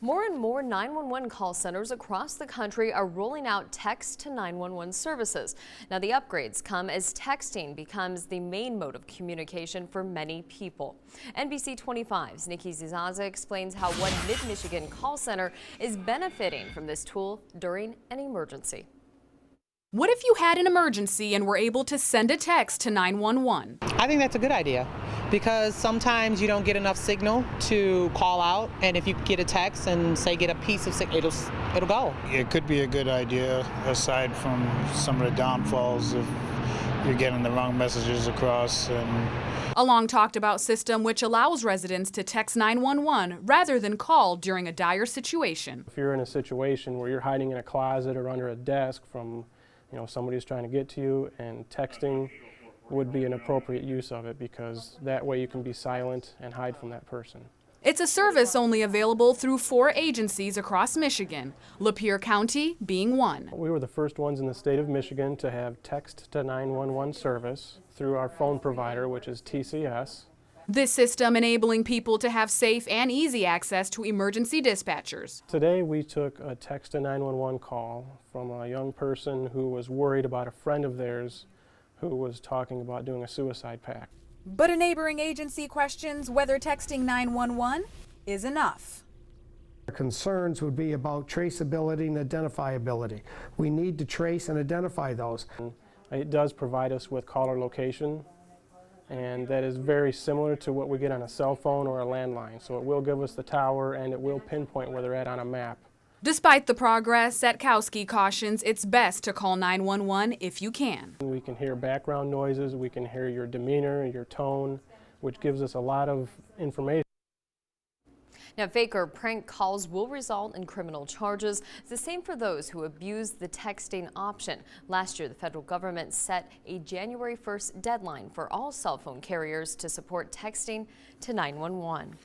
More and more 911 call centers across the country are rolling out text to 911 services. Now, the upgrades come as texting becomes the main mode of communication for many people. NBC 25's Nikki Zizaza explains how one Mid-Michigan call center is benefiting from this tool during an emergency. What if you had an emergency and were able to send a text to 911? I think that's a good idea because sometimes you don't get enough signal to call out, and if you get a text and say get a piece of signal, it'll go. It could be a good idea aside from some of the downfalls if you're getting the wrong messages across. A long talked about system which allows residents to text 911 rather than call during a dire situation. If you're in a situation where you're hiding in a closet or under a desk from somebody's trying to get to you, and texting would be an appropriate use of it because that way you can be silent and hide from that person. It's a service only available through 4 agencies across Michigan, Lapeer County being one. We were the first ones in the state of Michigan to have text to 911 service through our phone provider, which is TCS. This system enabling people to have safe and easy access to emergency dispatchers. Today we took a text to 911 call from a young person who was worried about a friend of theirs who was talking about doing a suicide pact. But a neighboring agency questions whether texting 911 is enough. Our concerns would be about traceability and identifiability. We need to trace and identify those. It does provide us with caller location, and that is very similar to what we get on a cell phone or a landline. So it will give us the tower and it will pinpoint where they're at on a map. Despite the progress, Satkowski cautions it's best to call 911 if you can. We can hear background noises, we can hear your demeanor, your tone, which gives us a lot of information. Now, fake or prank calls will result in criminal charges. It's the same for those who abuse the texting option. Last year, the federal government set a January 1st deadline for all cell phone carriers to support texting to 911.